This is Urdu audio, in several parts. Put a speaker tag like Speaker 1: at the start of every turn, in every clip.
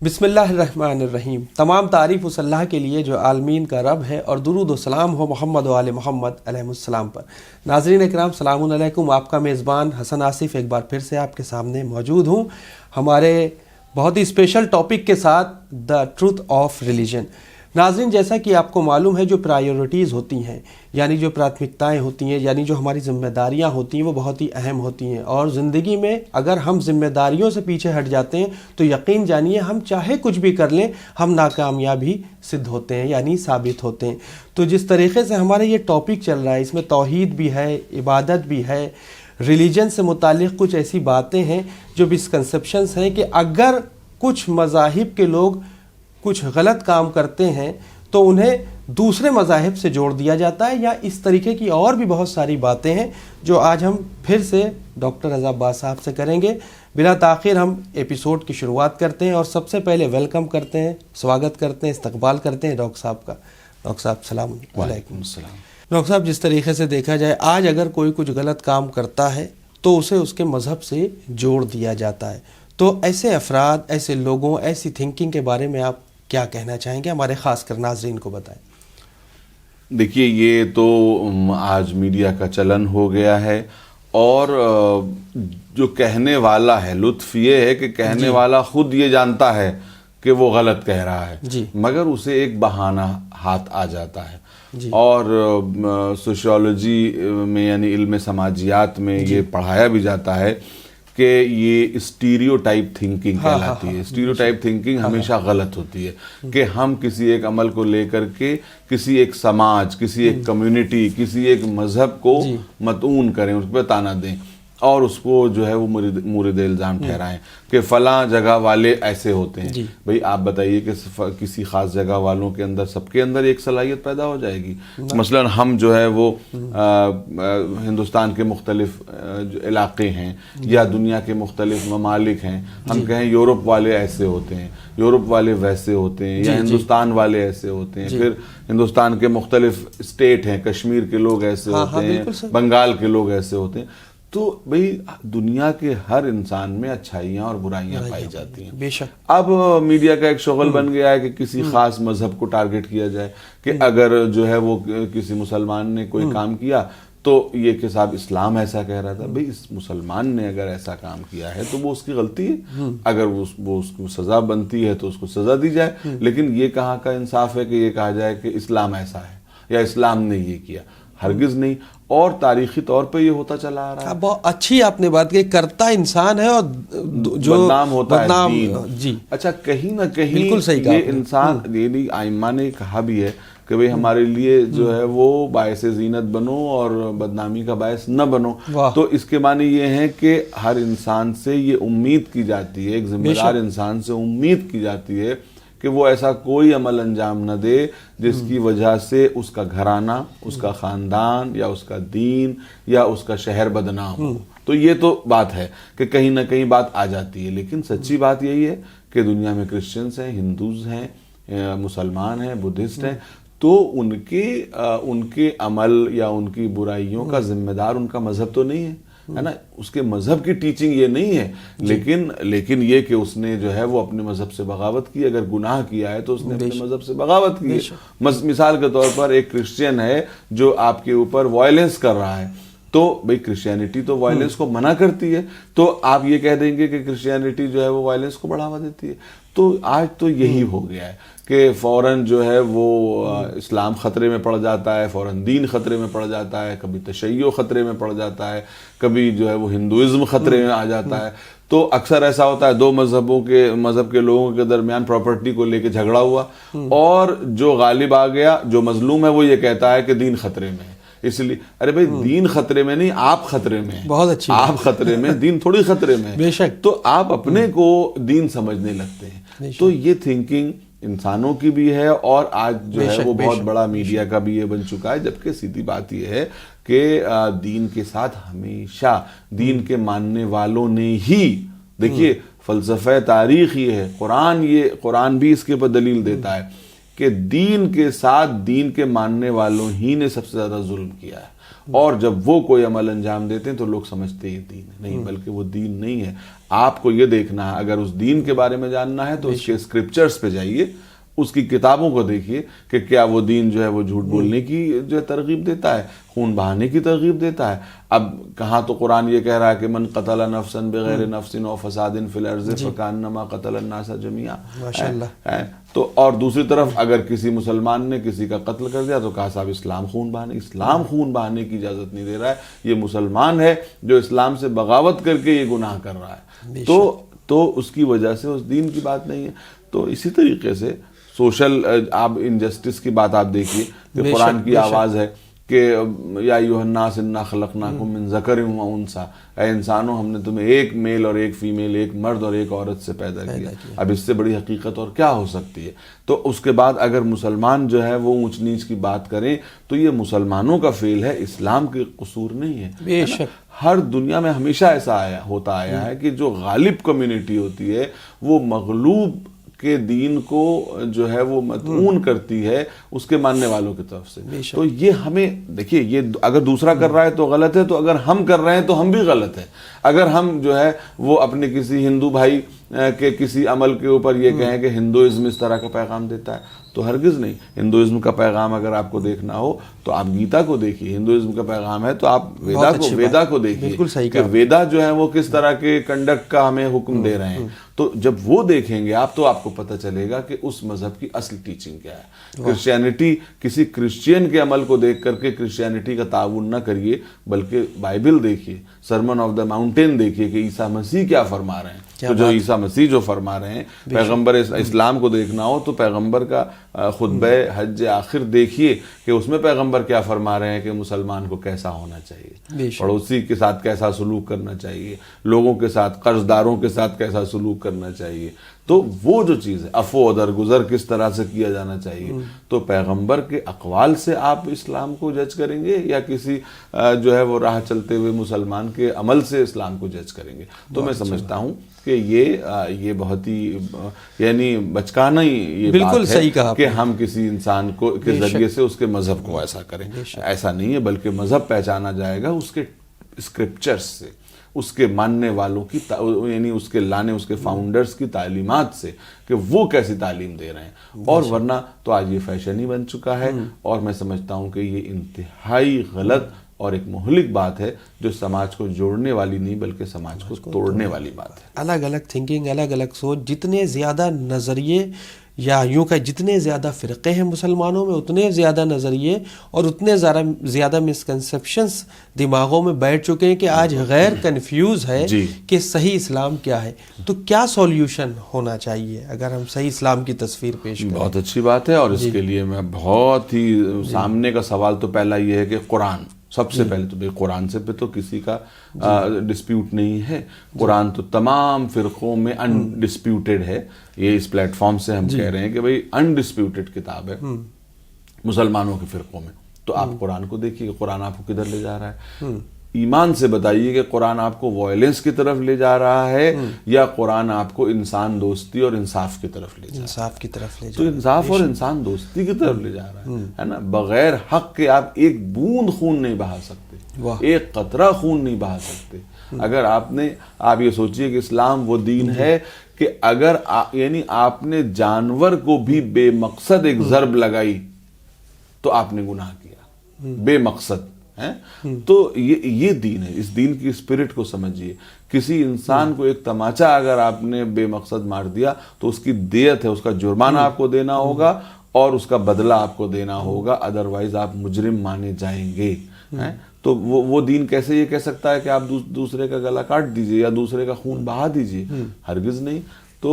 Speaker 1: بسم اللہ الرحمن الرحیم۔ تمام تعریف اس اللہ کے لیے جو عالمین کا رب ہے، اور درود و سلام ہو محمد و آل محمد علیہ السلام پر۔ ناظرین اکرام، سلام علیکم۔ آپ کا میزبان حسن آصف ایک بار پھر سے آپ کے سامنے موجود ہوں، ہمارے بہت ہی اسپیشل ٹاپک کے ساتھ، دا ٹروتھ آف ریلیجن۔ ناظرین، جیسا کہ آپ کو معلوم ہے، جو پرائیورٹیز ہوتی ہیں، یعنی جو پراتھمکتائیں ہوتی ہیں، یعنی جو ہماری ذمہ داریاں ہوتی ہیں، وہ بہت ہی اہم ہوتی ہیں۔ اور زندگی میں اگر ہم ذمہ داریوں سے پیچھے ہٹ جاتے ہیں تو یقین جانیے ہم چاہے کچھ بھی کر لیں، ہم ناکامیاب ہی صدھ ہوتے ہیں، یعنی ثابت ہوتے ہیں۔ تو جس طریقے سے ہمارا یہ ٹاپک چل رہا ہے، اس میں توحید بھی ہے، عبادت بھی ہے، ریلیجن سے متعلق کچھ ایسی باتیں ہیں جو مسکنسیپشنس ہیں کہ اگر کچھ مذاہب کے لوگ کچھ غلط کام کرتے ہیں تو انہیں دوسرے مذاہب سے جوڑ دیا جاتا ہے، یا اس طریقے کی اور بھی بہت ساری باتیں ہیں جو آج ہم پھر سے ڈاکٹر رضا عباس صاحب سے کریں گے۔ بلا تاخیر ہم ایپیسوڈ کی شروعات کرتے ہیں، اور سب سے پہلے ویلکم کرتے ہیں، سواگت کرتے ہیں، استقبال کرتے ہیں ڈاکٹر صاحب کا۔ ڈاکٹر صاحب السلام علیکم۔
Speaker 2: السلام۔
Speaker 1: ڈاکٹر صاحب، جس طریقے سے دیکھا جائے، آج اگر کوئی کچھ غلط کام کرتا ہے تو اسے اس کے مذہب سے جوڑ دیا جاتا ہے، تو ایسے افراد، ایسے لوگوں، ایسی تھنکنگ کے بارے میں آپ کیا کہنا چاہیں گے؟ ہمارے خاص کر ناظرین کو بتائیں۔
Speaker 2: دیکھیے، یہ تو آج میڈیا کا چلن ہو گیا ہے، اور جو کہنے والا ہے، لطف یہ ہے کہ کہنے والا خود یہ جانتا ہے کہ وہ غلط کہہ رہا ہے، مگر اسے ایک بہانہ ہاتھ آ جاتا ہے۔ اور سوشیولوجی میں، یعنی علم سماجیات میں یہ پڑھایا بھی جاتا ہے کہ یہ اسٹیریو ٹائپ تھنکنگ کہلاتی ہے۔ اسٹیریو ٹائپ تھنکنگ ہمیشہ غلط ہوتی ہے کہ ہم کسی ایک عمل کو لے کر کے کسی ایک سماج، کسی ایک کمیونٹی، کسی ایک مذہب کو مطعون کریں، اس پہ تانا دیں، اور اس کو جو ہے وہ مورد الزام ٹھہرائیں کہ فلاں جگہ والے ایسے ہوتے ہیں۔ بھئی آپ بتائیے کہ کسی خاص جگہ والوں کے اندر، سب کے اندر ایک صلاحیت پیدا ہو جائے گی؟ مثلا ہم جو ہے وہ ہندوستان کے مختلف علاقے ہیں یا دنیا کے مختلف ممالک ہیں، ہم کہیں یورپ والے ایسے ہوتے ہیں، یورپ والے ویسے ہوتے ہیں، یا ہندوستان والے ایسے ہوتے ہیں، پھر ہندوستان کے مختلف اسٹیٹ ہیں، کشمیر کے لوگ ایسے ہوتے ہیں، بنگال کے لوگ ایسے ہوتے ہیں۔ تو بھئی دنیا کے ہر انسان میں اچھائیاں اور برائیاں پائی جاتی ہیں۔
Speaker 1: بے شک۔
Speaker 2: اب میڈیا کا ایک شغل بن گیا ہے کہ کسی خاص مذہب کو ٹارگٹ کیا جائے، کہ اگر جو ہے وہ کسی مسلمان نے کوئی کام کیا تو یہ کہ صاحب اسلام ایسا کہہ رہا تھا۔ بھئی اس مسلمان نے اگر ایسا کام کیا ہے تو وہ اس کی غلطی ہے، اگر وہ اس کو سزا بنتی ہے تو اس کو سزا دی جائے، لیکن یہ کہاں کا انصاف ہے کہ یہ کہا جائے کہ اسلام ایسا ہے یا اسلام نے یہ کیا؟ ہرگز نہیں۔ اور تاریخی طور پہ یہ ہوتا چلا آ رہا ہے۔
Speaker 1: بہت اچھی آپ نے بات کی، کرتا انسان ہے اور جو
Speaker 2: بدنام ہوتا ہے دین۔
Speaker 1: جی
Speaker 2: اچھا، کہیں نہ کہیں
Speaker 1: بالکل صحیح کہا
Speaker 2: یہ انسان، یعنی ائمہ نے کہا بھی ہے کہ بھئی ہمارے لیے جو ہے وہ باعث زینت بنو اور بدنامی کا باعث نہ بنو۔ تو اس کے معنی یہ ہے کہ ہر انسان سے یہ امید کی جاتی ہے، ایک ذمہ دار انسان سے امید کی جاتی ہے کہ وہ ایسا کوئی عمل انجام نہ دے جس کی وجہ سے اس کا گھرانہ، اس کا خاندان، یا اس کا دین، یا اس کا شہر بدنام ہو۔ تو یہ تو بات ہے کہ کہیں نہ کہیں بات آ جاتی ہے، لیکن سچی بات یہی ہے کہ دنیا میں کرسچنز ہیں، ہندوز ہیں، مسلمان ہیں، بدھسٹ ہیں، تو ان کے عمل یا ان کی برائیوں کا ذمہ دار ان کا مذہب تو نہیں ہے نا، اس کے مذہب کی ٹیچنگ یہ نہیں ہے، لیکن یہ کہ اس نے جو ہے وہ اپنے مذہب سے بغاوت کی، اگر گناہ کیا ہے تو اس نے اپنے مذہب سے بغاوت کی ہے۔ مثال کے طور پر ایک کرسچین ہے جو آپ کے اوپر وائلنس کر رہا ہے، تو بھئی کرسچینٹی تو وائلنس کو منع کرتی ہے، تو آپ یہ کہہ دیں گے کہ کرسچینٹی جو ہے وہ وائلنس کو بڑھاوا دیتی ہے؟ تو آج تو یہی ہو گیا ہے کہ فوراً جو ہے وہ اسلام خطرے میں پڑ جاتا ہے، فوراً دین خطرے میں پڑ جاتا ہے، کبھی تشیع خطرے میں پڑ جاتا ہے، کبھی جو ہے وہ ہندوازم خطرے میں آ جاتا ہے۔ تو اکثر ایسا ہوتا ہے، دو مذہب کے لوگوں کے درمیان پراپرٹی کو لے کے جھگڑا ہوا، اور جو غالب آ گیا، جو مظلوم ہے، وہ یہ کہتا ہے کہ دین خطرے میں ہے۔ اس لیے ارے بھائی دین خطرے میں نہیں، آپ خطرے میں ہیں۔
Speaker 1: بہت اچھی
Speaker 2: آپ خطرے میں، دین تھوڑی خطرے میں ہے۔
Speaker 1: بے شک۔
Speaker 2: تو آپ اپنے کو دین سمجھنے لگتے ہیں۔ تو یہ تھنکنگ انسانوں کی بھی ہے، اور آج جو ہے وہ بہت بڑا میڈیا کا بھی یہ بن چکا ہے، جبکہ سیدھی بات یہ ہے کہ دین کے ساتھ ہمیشہ دین کے ماننے والوں نے ہی، دیکھیے فلسفہ تاریخ یہ ہے، قرآن بھی اس کے پر دلیل دیتا ہے کہ دین کے ساتھ دین کے ماننے والوں ہی نے سب سے زیادہ ظلم کیا ہے، اور جب وہ کوئی عمل انجام دیتے ہیں تو لوگ سمجھتے ہیں یہ دین ہے، نہیں بلکہ وہ دین نہیں ہے۔ آپ کو یہ دیکھنا ہے، اگر اس دین کے بارے میں جاننا ہے تو اس کے اسکرپچرز پہ جائیے، اس کی کتابوں کو دیکھیے کہ کیا وہ دین جو ہے وہ جھوٹ بولنے کی جو ہے ترغیب دیتا ہے، خون بہانے کی ترغیب دیتا ہے۔ اب کہاں تو قرآن یہ کہہ رہا ہے کہ من قتل نفسا بغیر نفس او فساد فی الارض فکانما قتل الناس جميعا، تو اور دوسری طرف اگر کسی مسلمان نے کسی کا قتل کر دیا تو کہا صاحب اسلام خون بہانے کی اجازت نہیں دے رہا ہے، یہ مسلمان ہے جو اسلام سے بغاوت کر کے یہ گناہ کر رہا ہے، تو اس کی وجہ سے اس دین کی بات نہیں ہے۔ تو اسی طریقے سے سوشل آپ انجسٹس کی بات آپ دیکھیے کہ قرآن کی آواز ہے کہ یا ایھا الناس انا خلقناکم من ذکر و انثی، اے انسانوں ہم نے تمہیں ایک میل اور ایک فیمیل، ایک مرد اور ایک عورت سے پیدا کیا۔ اب اس سے بڑی حقیقت اور کیا ہو سکتی ہے؟ تو اس کے بعد اگر مسلمان جو ہے وہ اونچ نیچ کی بات کریں تو یہ مسلمانوں کا فیل ہے، اسلام کے قصور نہیں ہے۔
Speaker 1: بے شک
Speaker 2: ہر دنیا میں ہمیشہ ایسا ہوتا آیا ہے کہ جو غالب کمیونٹی ہوتی ہے وہ مغلوب کے دین کو جو ہے وہ مدعون کرتی ہے اس کے ماننے والوں کی طرف سے۔ تو یہ ہمیں دیکھیے، یہ اگر دوسرا کر رہا ہے تو غلط ہے، تو اگر ہم کر رہے ہیں تو ہم بھی غلط ہیں۔ اگر ہم جو ہے وہ اپنے کسی ہندو بھائی کے کسی عمل کے اوپر یہ کہیں کہ ہندوازم اس طرح کا پیغام دیتا ہے، تو ہرگز نہیں۔ ہندوازم کا پیغام اگر آپ کو دیکھنا ہو تو آپ گیتا کو دیکھیے، ہندوازم کا پیغام ہے تو آپ ویدا کو دیکھیے کہ ویدا جو ہے وہ کس طرح کے کنڈکٹ کا ہمیں حکم دے رہے ہیں۔ تو جب وہ دیکھیں گے آپ تو آپ کو پتہ چلے گا کہ اس مذہب کی اصل ٹیچنگ کیا ہے۔ کرسچینٹی، کسی کرسچین کے عمل کو دیکھ کر کے کرسچینٹی کا تعاون نہ کریے، بلکہ بائبل دیکھیے، سرمن آف دا ماؤنٹین دیکھیے کہ عیسیٰ مسیح کیا فرما رہے ہیں۔ تو جو عیسیٰ مسیح جو فرما رہے ہیں، پیغمبر اسلام کو دیکھنا ہو تو پیغمبر کا خطبہ حج آخر دیکھیے کہ اس میں پیغمبر کیا فرما رہے ہیں کہ مسلمان کو کیسا ہونا چاہیے، پڑوسی کے ساتھ کیسا سلوک کرنا چاہیے، لوگوں کے ساتھ، قرض داروں کے ساتھ کیسا سلوک کرنا چاہیے۔ تو وہ جو چیز ہے، عفو و درگزر کس طرح سے کیا جانا چاہیے، تو پیغمبر کے اقوال سے آپ اسلام کو جج کریں گے یا کسی جو ہے وہ راہ چلتے ہوئے مسلمان کے عمل سے اسلام کو جج کریں گے؟ تو میں سمجھتا ہوں کہ یہ بہت ہی یعنی بچکانہ ہی یہ بات ہے کہ ہم کسی انسان کو کے ذریعے سے اس کے مذہب کو ایسا کریں۔ ایسا نہیں ہے، بلکہ مذہب پہچانا جائے گا اس کے اسکرپچرز سے، اس کے ماننے والوں کی یعنی اس کے لانے، اس کے فاؤنڈرز کی تعلیمات سے کہ وہ کیسی تعلیم دے رہے ہیں۔ اور ورنہ تو آج یہ فیشن ہی بن چکا ہے، اور میں سمجھتا ہوں کہ یہ انتہائی غلط اور ایک مہلک بات ہے جو سماج کو جوڑنے والی نہیں بلکہ سماج کو توڑنے والی بات ہے۔
Speaker 1: الگ الگ تھنکنگ، الگ الگ سوچ، جتنے زیادہ نظریے یا یوں کہ جتنے زیادہ فرقے ہیں مسلمانوں میں، اتنے زیادہ نظریے اور اتنے زیادہ مسکنسیپشنز دماغوں میں بیٹھ چکے ہیں کہ آج غیر کنفیوز ہے کہ صحیح اسلام کیا ہے۔ تو کیا سولوشن ہونا چاہیے اگر ہم صحیح اسلام کی تصویر پیش کریں؟
Speaker 2: بہت اچھی بات ہے، اور اس کے لیے میں بہت ہی سامنے کا سوال تو پہلا یہ ہے کہ قرآن، سب سے پہلے تو قرآن سے پہ تو کسی کا ڈسپیوٹ نہیں ہے۔ قرآن تو تمام فرقوں میں انڈسپیوٹڈ ہے۔ یہ اس پلیٹ فارم سے ہم کہہ رہے ہیں کہ بھئی انڈسپیوٹڈ کتاب ہے مسلمانوں کے فرقوں میں۔ تو آپ قرآن کو دیکھیے کہ قرآن آپ کو کدھر لے جا رہا ہے۔ ایمان سے بتائیے کہ قرآن آپ کو وائلنس کی طرف لے جا رہا ہے یا قرآن آپ کو انسان دوستی اور انصاف کی طرف لے جا رہا ہے؟
Speaker 1: انصاف کی طرف لے جا
Speaker 2: تو انصاف اور انسان دوستی کی طرف لے جا رہا ہے نا۔ بغیر حق کے آپ ایک بوند خون نہیں بہا سکتے، ایک قطرہ خون نہیں بہا سکتے۔ اگر آپ یہ سوچئے کہ اسلام وہ دین ہے کہ اگر یعنی آپ نے جانور کو بھی بے مقصد ایک ضرب لگائی تو آپ نے گناہ کیا، بے مقصد ہے۔ تو یہ دین ہے، اس دین کی اسپرٹ کو سمجھیے۔ کسی انسان کو ایک تماچا اگر آپ نے بے مقصد مار دیا تو اس کی دیت ہے، اس کا جرمانہ آپ کو دینا ہوگا اور اس کا بدلہ آپ کو دینا ہوگا، ادروائز آپ مجرم مانے جائیں گے۔ تو وہ دین کیسے یہ کہہ سکتا ہے کہ آپ دوسرے کا گلا کاٹ دیجئے یا دوسرے کا خون بہا دیجئے؟ ہرگز نہیں۔ تو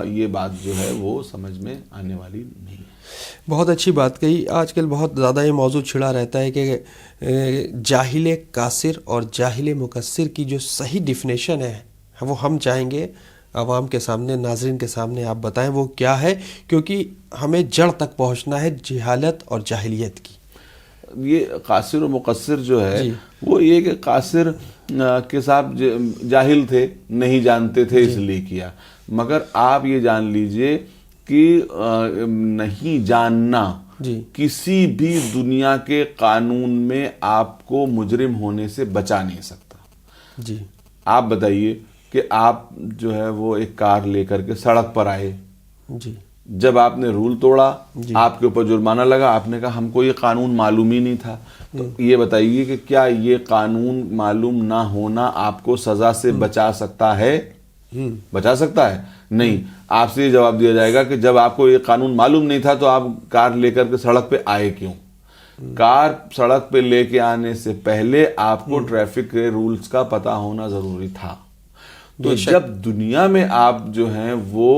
Speaker 2: یہ بات جو ہے وہ سمجھ میں آنے والی نہیں ہے۔
Speaker 1: بہت اچھی بات کہی۔ آج کل بہت زیادہ یہ موضوع چھڑا رہتا ہے کہ جاہل کاسر اور جاہل مکسر کی جو صحیح ڈیفینیشن ہے وہ ہم چاہیں گے عوام کے سامنے، ناظرین کے سامنے آپ بتائیں وہ کیا ہے، کیونکہ ہمیں جڑ تک پہنچنا ہے جہالت اور جاہلیت کی۔
Speaker 2: یہ قاصر و مقصر جو ہے وہ یہ کہ قاصر کے صاحب جاہل تھے، نہیں جانتے تھے اس لیے کیا، مگر آپ یہ جان لیجئے کہ نہیں جاننا
Speaker 1: جی
Speaker 2: کسی بھی دنیا کے قانون میں آپ کو مجرم ہونے سے بچا نہیں سکتا.
Speaker 1: جی
Speaker 2: آپ بتائیے کہ آپ جو ہے وہ ایک کار لے کر کے سڑک پر آئے,
Speaker 1: جی
Speaker 2: جب آپ نے رول توڑا, آپ کے اوپر جرمانہ لگا, آپ نے کہا ہم کو یہ قانون معلوم ہی نہیں تھا, تو یہ بتائیے کہ کیا یہ قانون معلوم نہ ہونا آپ کو سزا سے بچا سکتا ہے؟ بچا سکتا ہے؟ نہیں. آپ سے یہ جواب دیا جائے گا کہ جب آپ کو یہ قانون معلوم نہیں تھا تو آپ کار لے کر کے سڑک پہ آئے کیوں؟ کار سڑک پہ لے کے آنے سے پہلے آپ کو ٹریفک کے رولز کا پتہ ہونا ضروری تھا. تو جب دنیا میں آپ جو ہیں وہ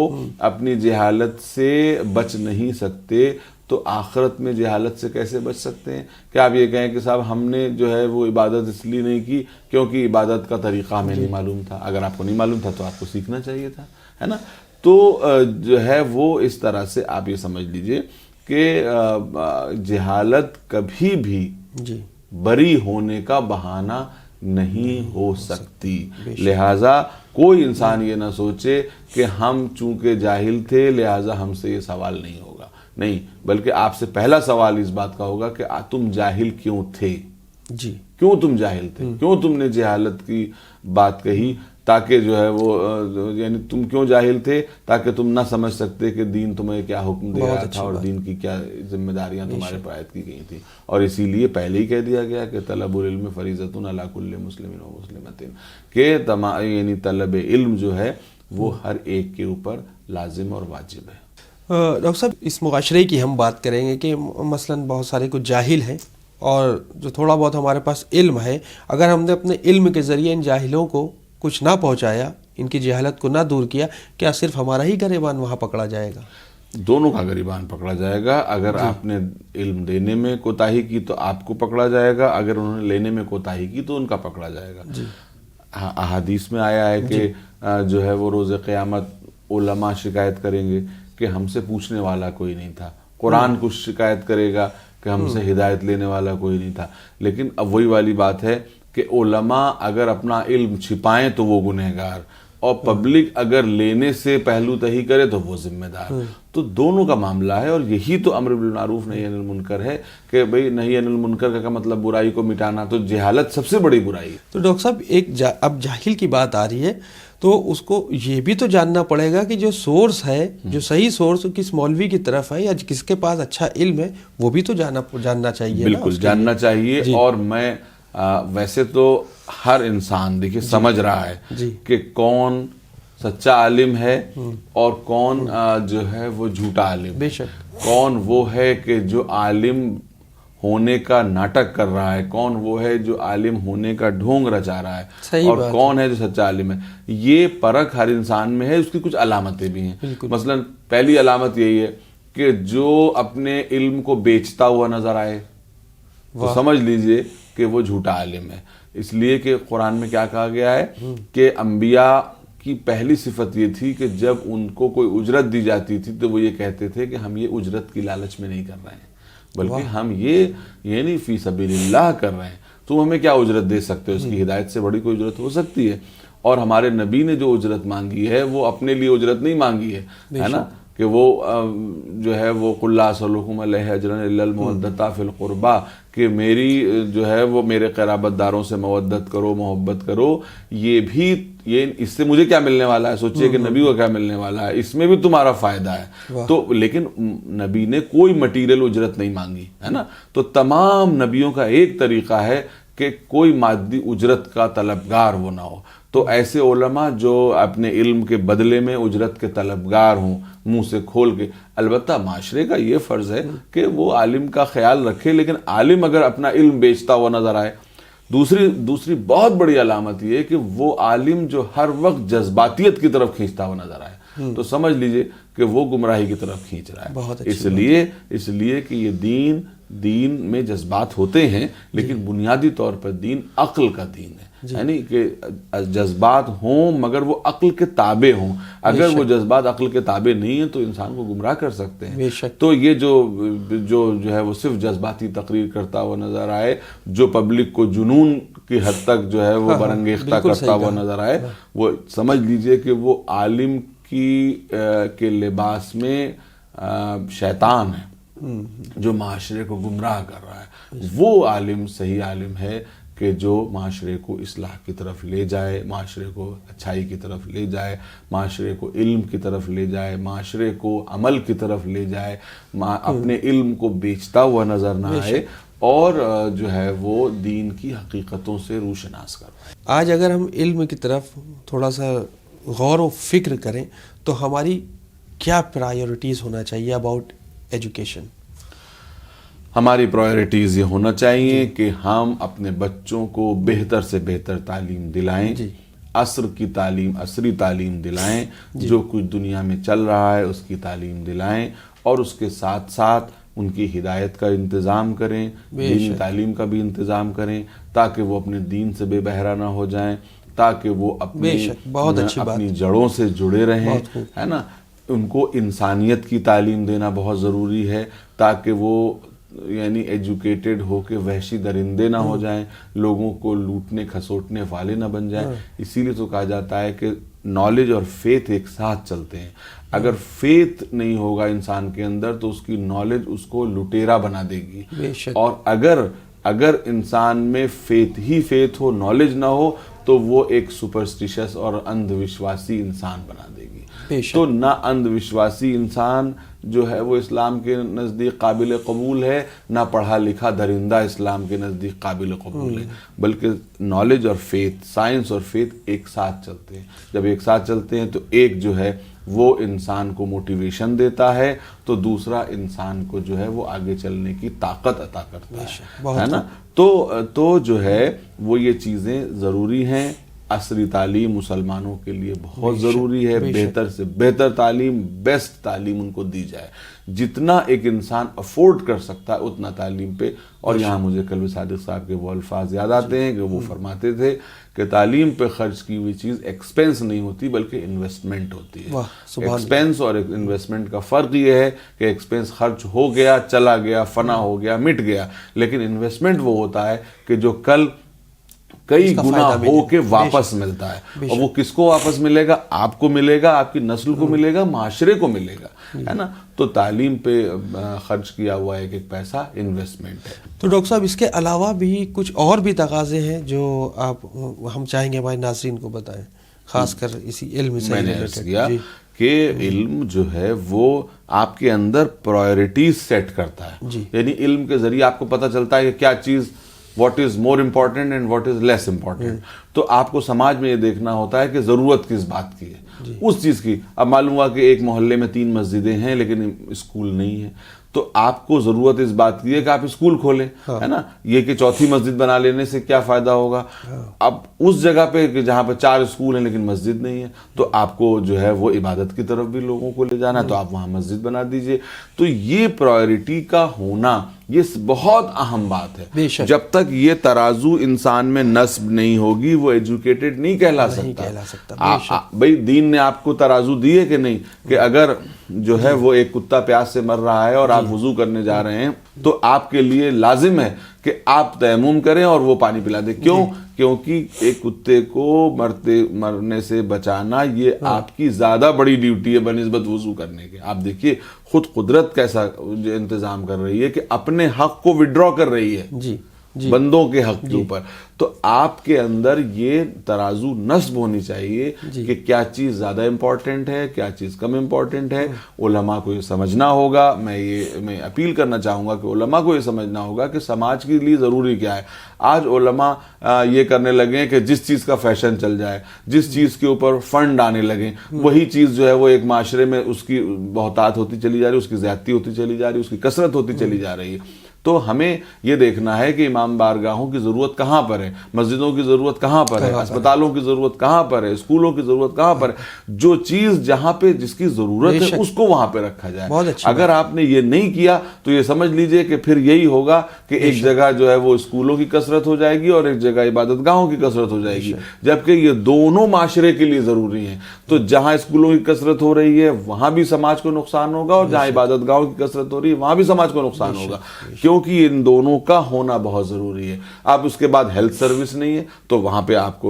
Speaker 2: اپنی جہالت سے بچ نہیں سکتے تو آخرت میں جہالت سے کیسے بچ سکتے ہیں؟ کہ آپ یہ کہیں کہ صاحب ہم نے جو ہے وہ عبادت اس لیے نہیں کی کیونکہ عبادت کا طریقہ ہمیں نہیں معلوم تھا. اگر آپ کو نہیں معلوم تھا تو آپ کو سیکھنا چاہیے تھا, ہے نا. تو جو ہے وہ اس طرح سے آپ یہ سمجھ لیجئے کہ جہالت کبھی بھی بری ہونے کا بہانہ نہیں ہو سکتی. لہذا کوئی انسان یہ نہ سوچے کہ ہم چونکہ جاہل تھے لہذا ہم سے یہ سوال نہیں ہوگا. نہیں, بلکہ آپ سے پہلا سوال اس بات کا ہوگا کہ تم جاہل کیوں تھے؟
Speaker 1: جی
Speaker 2: کیوں تم جاہل تھے؟ کیوں تم نے جہالت کی بات کہی؟ تاکہ جو ہے وہ یعنی تم کیوں جاہل تھے؟ تاکہ تم نہ سمجھ سکتے کہ دین تمہیں کیا حکم دے رہا تھا اور دین کی کیا ذمہ داریاں تمہارے پر عائد کی گئی تھی. اور اسی لیے پہلے ہی کہہ دیا گیا کہ طلب العلم فریضۃ علی کل مسلم و مسلمۃ, کہ یعنی طلب علم جو ہے وہ ہر ایک کے اوپر لازم اور واجب ہے.
Speaker 1: ڈاکٹر صاحب, اس معاشرے کی ہم بات کریں گے کہ مثلاً بہت سارے کچھ جاہل ہیں اور جو تھوڑا بہت ہمارے پاس علم ہے, اگر ہم نے اپنے علم کے ذریعے ان جاہلوں کو کچھ نہ پہنچایا, ان کی جہالت کو نہ دور کیا, کیا صرف ہمارا ہی گریبان وہاں پکڑا جائے گا؟
Speaker 2: دونوں کا گریبان پکڑا جائے گا. اگر آپ نے علم دینے میں کوتاہی کی تو آپ کو پکڑا جائے گا, اگر انہوں نے لینے میں کوتاہی کی تو ان کا پکڑا جائے گا. احادیث میں آیا ہے کہ جو ہے وہ روز قیامت علماء شکایت کریں گے کہ ہم سے پوچھنے والا کوئی نہیں تھا. قرآن کچھ شکایت کرے گا کہ ہم سے ہدایت لینے والا کوئی نہیں تھا. لیکن اب وہی والی بات ہے کہ علماء اگر اپنا علم چھپائیں تو وہ گنہگار, اور پبلک اگر لینے سے پہلو تہی کرے تو وہ ذمہ دار. تو دونوں کا معاملہ ہے, اور یہی تو امر بالمعروف نہی عن المنکر ہے کہ بھئی نہی عن المنکر کا مطلب برائی کو مٹانا. تو جہالت سب سے بڑی برائی ہے.
Speaker 1: تو ڈاکٹر صاحب اب جاہل کی بات آ رہی ہے تو اس کو یہ بھی تو جاننا پڑے گا کہ جو سورس ہے, جو صحیح سورس کس مولوی کی طرف ہے یا کس کے پاس اچھا علم ہے, وہ بھی تو جاننا چاہیے.
Speaker 2: بالکل جاننا چاہیے. اور میں ویسے تو ہر انسان دیکھیے سمجھ رہا ہے کہ کون سچا عالم ہے اور کون جو ہے وہ جھوٹا عالم.
Speaker 1: بے شک.
Speaker 2: کون وہ ہے کہ جو عالم ہونے کا ناٹک کر رہا ہے, کون وہ ہے جو عالم ہونے کا ڈھونگ رچا رہا ہے, اور کون ہے جو سچا عالم ہے. یہ پرکھ ہر انسان میں ہے. اس کی کچھ علامتیں بھی ہیں. مثلا پہلی علامت یہی ہے کہ جو اپنے علم کو بیچتا ہوا نظر آئے تو سمجھ لیجئے کہ وہ جھوٹا عالم ہے. اس لیے کہ قرآن میں کیا کہا گیا ہے کہ انبیاء کی پہلی صفت یہ تھی کہ جب ان کو کوئی اجرت دی جاتی تھی تو وہ یہ کہتے تھے کہ ہم یہ اجرت کی لالچ میں نہیں کر رہے ہیں, بلکہ ہم یہ نہیں فی سبیل اللہ کر رہے ہیں. تم ہمیں کیا اجرت دے سکتے ہو؟ اس کی ہدایت سے بڑی کوئی اجرت ہو سکتی ہے. اور ہمارے نبی نے جو اجرت مانگی ہے وہ اپنے لیے اجرت نہیں مانگی ہے نا, کہ وہ جو ہے وہ قل لا اسألکم علیہ اجرا الا المودۃ فی القربى, کہ میری جو ہے وہ میرے قرابت داروں سے مودت کرو, محبت کرو. یہ بھی اس سے مجھے کیا ملنے والا ہے؟ سوچئے کہ نبی کو کیا ملنے والا ہے, اس میں بھی تمہارا فائدہ ہے. تو لیکن نبی نے کوئی مٹیریل اجرت نہیں مانگی ہے نا. تو تمام نبیوں کا ایک طریقہ ہے کہ کوئی مادی اجرت کا طلبگار وہ نہ ہو. تو ایسے علماء جو اپنے علم کے بدلے میں اجرت کے طلبگار ہوں منہ سے کھول کے, البتہ معاشرے کا یہ فرض ہے کہ وہ عالم کا خیال رکھے, لیکن عالم اگر اپنا علم بیچتا ہوا نظر آئے. دوسری بہت بڑی علامت یہ ہے کہ وہ عالم جو ہر وقت جذباتیت کی طرف کھینچتا ہوا نظر آئے تو سمجھ لیجئے کہ وہ گمراہی کی طرف کھینچ رہا ہے. اس لیے کہ یہ دین میں جذبات ہوتے ہیں, لیکن بنیادی طور پر دین عقل کا دین ہے. یعنی کہ جذبات ہوں مگر وہ عقل کے تابع ہوں. اگر وہ جذبات عقل کے تابع نہیں ہیں تو انسان کو گمراہ کر سکتے ہیں. تو یہ جو ہے وہ صرف جذباتی تقریر کرتا ہوا نظر آئے, جو پبلک کو جنون کی حد تک جو ہے وہ برانگیختہ کرتا ہوا نظر آئے, وہ سمجھ لیجئے کہ وہ عالم کے لباس میں شیطان ہے جو معاشرے کو گمراہ کر رہا ہے. وہ عالم صحیح عالم ہے کہ جو معاشرے کو اصلاح کی طرف لے جائے, معاشرے کو اچھائی کی طرف لے جائے, معاشرے کو علم کی طرف لے جائے, معاشرے کو عمل کی طرف لے جائے, اپنے علم کو بیچتا ہوا نظر نہ آئے, اور جو ہے وہ دین کی حقیقتوں سے روشناس کروائے.
Speaker 1: آج اگر ہم علم کی طرف تھوڑا سا غور و فکر کریں تو ہماری کیا پرائیورٹیز ہونا چاہیے اباؤٹ ایجوکیشن؟
Speaker 2: ہماری پرائیورٹیز یہ ہونا چاہیے کہ ہم اپنے بچوں کو بہتر سے بہتر تعلیم دلائیں, عصر کی تعلیم, عصری تعلیم دلائیں, جو کچھ دنیا میں چل رہا ہے اس کی تعلیم دلائیں, اور اس کے ساتھ ساتھ ان کی ہدایت کا انتظام کریں, دینی تعلیم کا بھی انتظام کریں, تاکہ وہ اپنے دین سے بے بہرہ نہ ہو جائیں, تاکہ وہ اپنی جڑوں سے جڑے رہیں, ہے نا. ان کو انسانیت کی تعلیم دینا بہت ضروری ہے, تاکہ وہ یعنی ایجوکیٹڈ ہو کے وحشی درندے نہ ہو جائیں, لوگوں کو لوٹنے کھسوٹنے والے نہ بن جائیں. اسی لیے تو کہا جاتا ہے کہ نالج اور فیتھ ایک ساتھ چلتے ہیں. اگر فیتھ نہیں ہوگا انسان کے اندر تو اس کی نالج اس کو لٹیرا بنا دے گی, اور اگر انسان میں فیتھ ہی فیتھ ہو, نالج نہ ہو, تو وہ ایک سپرسٹیشس اور اندھ وشواسی انسان بنا دے گی. تو نہ اندھ وشواسی انسان جو ہے وہ اسلام کے نزدیک قابل قبول ہے, نہ پڑھا لکھا درندہ اسلام کے نزدیک قابل قبول ہے, بلکہ نالج اور فیتھ, سائنس اور فیتھ ایک ساتھ چلتے ہیں. جب ایک ساتھ چلتے ہیں تو ایک جو ہے وہ انسان کو موٹیویشن دیتا ہے, تو دوسرا انسان کو جو ہے وہ آگے چلنے کی طاقت عطا کرتا ہے نا. تو جو ہے وہ یہ چیزیں ضروری ہیں. عصری تعلیم مسلمانوں کے لیے بہت ضروری ہے. بہتر سے بہتر تعلیم, بیسٹ تعلیم ان کو دی جائے. جتنا ایک انسان افورڈ کر سکتا ہے اتنا تعلیم پہ. اور یہاں مجھے قلبی صادق صاحب کے وہ الفاظ یاد آتے ہیں کہ وہ فرماتے تھے کہ تعلیم پہ خرچ کی ہوئی چیز ایکسپینس نہیں ہوتی بلکہ انویسٹمنٹ ہوتی ہے. ایکسپینس اور انویسٹمنٹ کا فرق یہ ہے کہ ایکسپینس خرچ ہو گیا, چلا گیا, فنا ہو گیا, مٹ گیا, لیکن انویسٹمنٹ وہ ہوتا ہے کہ جو کل کئی گنا ہو کے واپس ملتا ہے. اور وہ کس کو واپس ملے گا؟ آپ کو ملے گا, آپ کی نسل کو ملے گا, معاشرے کو ملے گا, ہے نا. تو تعلیم پہ خرچ کیا ہوا ایک ایک پیسہ انویسٹمنٹ ہے.
Speaker 1: تو ڈاکٹر صاحب اس کے علاوہ بھی کچھ اور بھی تقاضے ہیں جو ہم چاہیں گے ہمارے ناظرین کو بتائیں, خاص کر اسی علم سے.
Speaker 2: میں نے عرض کیا کہ علم جو ہے وہ آپ کے اندر پرائیورٹیز سیٹ کرتا ہے. یعنی علم کے ذریعے آپ کو پتہ چلتا ہے کہ کیا چیز what is more important and what is less important. تو آپ کو سماج میں یہ دیکھنا ہوتا ہے کہ ضرورت کس بات کی ہے, اس چیز کی. اب معلوم ہوا کہ ایک محلے میں 3 مسجدیں ہیں لیکن اسکول نہیں ہے, تو آپ کو ضرورت اس بات کی ہے کہ آپ اسکول کھولیں, ہے نا. یہ کہ چوتھی مسجد بنا لینے سے کیا فائدہ ہوگا؟ اب اس جگہ پہ جہاں پہ 4 اسکول ہیں لیکن مسجد نہیں ہے, تو آپ کو جو ہے وہ عبادت کی طرف بھی لوگوں کو لے جانا ہے, تو آپ وہاں مسجد بنا دیجئے. تو یہ پرائیورٹی کا ہونا یہ بہت اہم بات ہے. جب تک یہ ترازو انسان میں نصب نہیں ہوگی وہ ایجوکیٹڈ نہیں کہلا سکتا. بھئی دین نے آپ کو ترازو دی ہے کہ نہیں, کہ اگر جو ہے وہ ایک کتا پیاس سے مر رہا ہے اور آپ وضو کرنے جا رہے ہیں تو آپ کے لیے لازم ہے کہ آپ تیمم کریں اور وہ پانی پلا دیں. کیوں؟ کیونکہ ایک کتے کو مرنے سے بچانا یہ آپ کی زیادہ بڑی ڈیوٹی ہے بنسبت وضو کرنے کے. آپ دیکھیے خود قدرت کیسا انتظام کر رہی ہے کہ اپنے حق کو وڈرا کر رہی ہے بندوں کے حق کے اوپر. تو آپ کے اندر یہ ترازو نصب ہونی چاہیے کہ کیا چیز زیادہ امپورٹنٹ ہے, کیا چیز کم امپورٹنٹ ہے. علماء کو یہ سمجھنا ہوگا. میں اپیل کرنا چاہوں گا کہ علماء کو یہ سمجھنا ہوگا کہ سماج کے لیے ضروری کیا ہے. آج علماء یہ کرنے لگے کہ جس چیز کا فیشن چل جائے, جس چیز کے اوپر فنڈ آنے لگے, وہی چیز جو ہے وہ ایک معاشرے میں اس کی بہتات ہوتی چلی جا رہی ہے, اس کی زیادتی ہوتی چلی جا رہی ہے, اس کی کثرت ہوتی چلی جا رہی ہے. تو ہمیں یہ دیکھنا ہے کہ امام بارگاہوں کی ضرورت کہاں پر ہے, مسجدوں کی ضرورت کہاں پر ہے, اسپتالوں کی ضرورت کہاں پر ہے, اسکولوں کی ضرورت کہاں پر ہے. جو چیز جہاں پہ جس کی ضرورت ہے اس کو وہاں پہ رکھا جائے. اگر آپ نے یہ نہیں کیا تو یہ سمجھ لیجئے کہ پھر یہی ہوگا کہ ایک جگہ جو ہے وہ اسکولوں کی کثرت ہو جائے گی اور ایک جگہ عبادت گاہوں کی کثرت ہو جائے گی, جبکہ یہ دونوں معاشرے کے لیے ضروری ہیں. تو جہاں اسکولوں کی کثرت ہو رہی ہے وہاں بھی سماج کو نقصان ہوگا, اور جہاں عبادت گاہوں کی کثرت ہو رہی ہے وہاں بھی سماج کو نقصان ہوگا. کیونکہ ان دونوں کا ہونا بہت ضروری ہے. آپ اس کے بعد ہیلتھ سروس نہیں ہے تو وہاں پہ آپ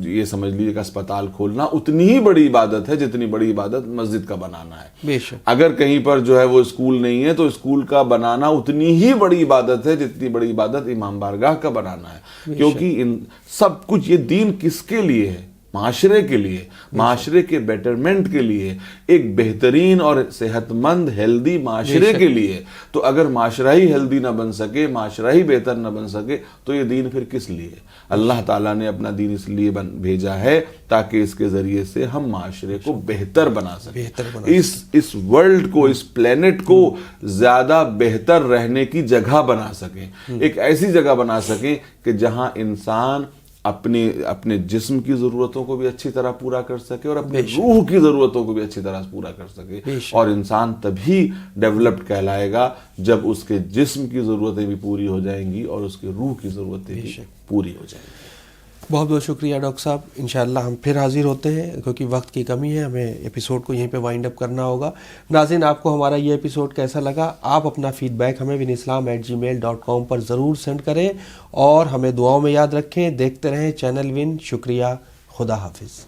Speaker 2: یہ سمجھ لیجیے کہ اسپتال کھولنا اتنی ہی بڑی عبادت ہے جتنی بڑی عبادت مسجد کا بنانا ہے.
Speaker 1: بے شک.
Speaker 2: اگر کہیں پر جو ہے وہ اسکول نہیں ہے تو اسکول کا بنانا اتنی ہی بڑی عبادت ہے جتنی بڑی عبادت امام بارگاہ کا بنانا ہے. کیونکہ ان سب کچھ یہ دین کس کے لیے ہے؟ معاشرے کے لیے, معاشرے کے بیٹرمنٹ کے لیے, ایک بہترین اور صحت مند ہیلدی معاشرے کے لیے. تو اگر معاشرہ ہی ہیلدی نہ بن سکے, معاشرہ ہی بہتر نہ بن سکے تو یہ دین پھر کس لیے؟ اللہ تعالیٰ نے اپنا دین اس لیے بھیجا ہے تاکہ اس کے ذریعے سے ہم معاشرے کو بہتر بنا سکیں, اس ورلڈ کو, اس پلینٹ کو زیادہ بہتر رہنے کی جگہ بنا سکیں, ایک ایسی جگہ بنا سکیں کہ جہاں انسان اپنے جسم کی ضرورتوں کو بھی اچھی طرح پورا کر سکے اور اپنے روح کی ضرورتوں کو بھی اچھی طرح پورا کر سکے. اور انسان تبھی ڈیولپڈ کہلائے گا جب اس کے جسم کی ضرورتیں بھی پوری ہو جائیں گی اور اس کے روح کی ضرورتیں بھی پوری ہو جائیں گی.
Speaker 1: بہت بہت شکریہ ڈاکٹر صاحب. انشاءاللہ ہم پھر حاضر ہوتے ہیں کیونکہ وقت کی کمی ہے, ہمیں ایپیسوڈ کو یہیں پہ وائنڈ اپ کرنا ہوگا. ناظرین, آپ کو ہمارا یہ ایپیسوڈ کیسا لگا؟ آپ اپنا فیڈ بیک ہمیں winislam@gmail.com پر ضرور سینڈ کریں اور ہمیں دعاؤں میں یاد رکھیں. دیکھتے رہیں چینل ون. شکریہ. خدا حافظ.